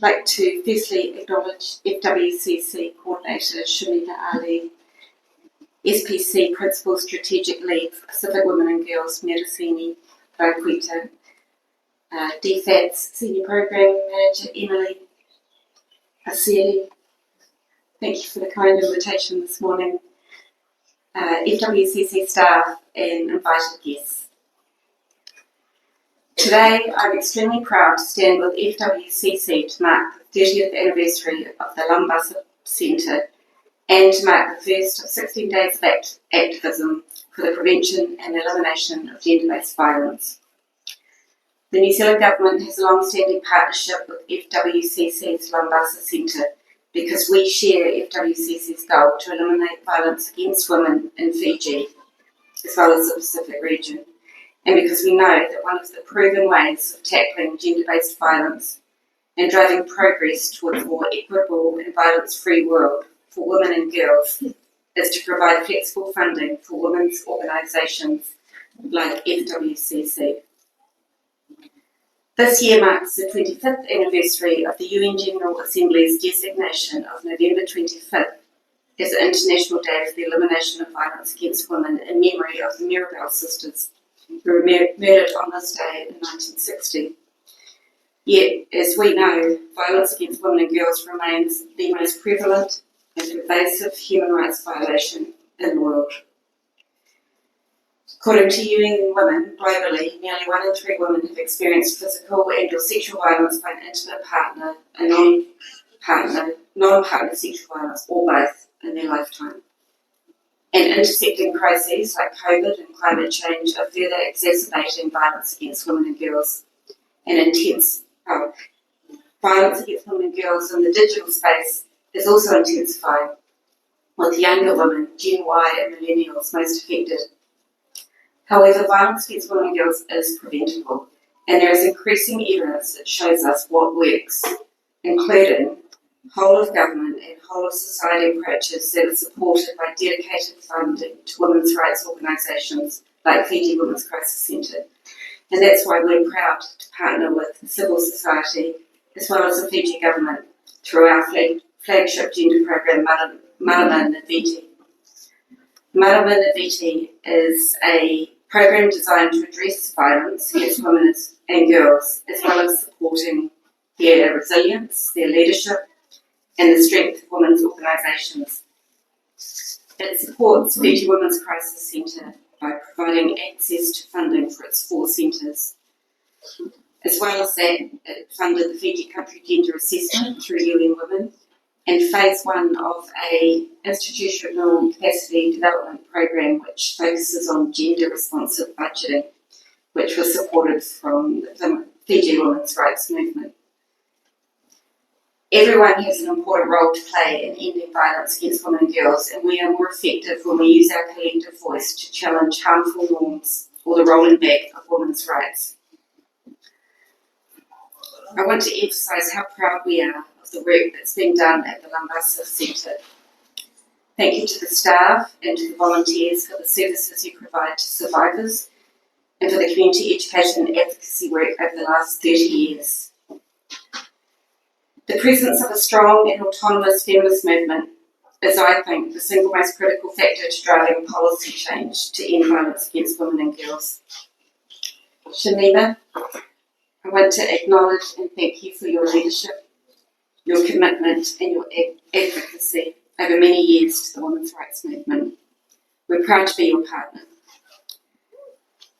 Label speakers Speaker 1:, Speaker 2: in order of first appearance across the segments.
Speaker 1: like to firstly acknowledge FWCC Coordinator Shamina Ali, SPC Principal Strategic Lead for Pacific Women and Girls Merasini Rauquita, DFAT's Senior Program Manager Emily Aseli. Thank you for the kind invitation this morning. FWCC staff and invited guests. Today, I'm extremely proud to stand with FWCC to mark the 30th anniversary of the Labasa Centre and to mark the first of 16 days of activism for the prevention and elimination of gender-based violence. The New Zealand Government has a long-standing partnership with FWCC's Labasa Centre because we share FWCC's goal to eliminate violence against women in Fiji, as well as the Pacific region, and because we know that one of the proven ways of tackling gender-based violence and driving progress towards a more equitable and violence-free world for women and girls is to provide flexible funding for women's organisations like FWCC. This year marks the 25th anniversary of the UN General Assembly's designation of November 25th as the International Day for the Elimination of Violence Against Women in memory of the Mirabelle sisters who were murdered on this day in 1960. Yet, as we know, violence against women and girls remains the most prevalent and pervasive human rights violation in the world. According to UN Women globally, nearly 1 in 3 women have experienced physical and or sexual violence by an intimate partner, a non-partner sexual violence, or both in their lifetime. And intersecting crises like COVID and climate change are further exacerbating violence against women and girls. And violence against women and girls in the digital space is also intensifying, with younger women, Gen Y and millennials most affected. However, violence against women and girls is preventable, and there is increasing evidence that shows us what works, including whole of government and whole of society approaches that are supported by dedicated funding to women's rights organisations like Fiji Women's Crisis Centre. And that's why we're proud to partner with civil society as well as the Fiji government through our flagship gender program, Marama Naviti. Marama Naviti is a program designed to address violence against women and girls, as well as supporting their resilience, their leadership, and the strength of women's organisations. It supports Fiji Women's Crisis Centre by providing access to funding for its 4 centres. As well as that, it funded the Fiji Country Gender Assessment through UN Women and phase 1 of a institutional capacity development program which focuses on gender responsive budgeting, which was supported from the Fiji women's rights movement. Everyone has an important role to play in ending violence against women and girls, and we are more effective when we use our collective voice to challenge harmful norms or the rolling back of women's rights. I want to emphasise how proud we are of the work that's being done at the Labasa Centre. Thank you to the staff and to the volunteers for the services you provide to survivors and for the community education and advocacy work over the last 30 years. The presence of a strong and autonomous feminist movement is, I think, the single most critical factor to driving policy change to end violence against women and girls. Shamina, I want to acknowledge and thank you for your leadership, your commitment and your advocacy over many years to the women's rights movement. We're proud to be your partner.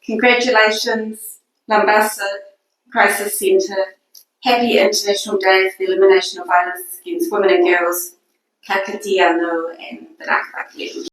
Speaker 1: Congratulations, Labasa Crisis Centre. Happy International Day for the Elimination of Violence Against Women and Girls. Ka kite anō and Bimla Singh.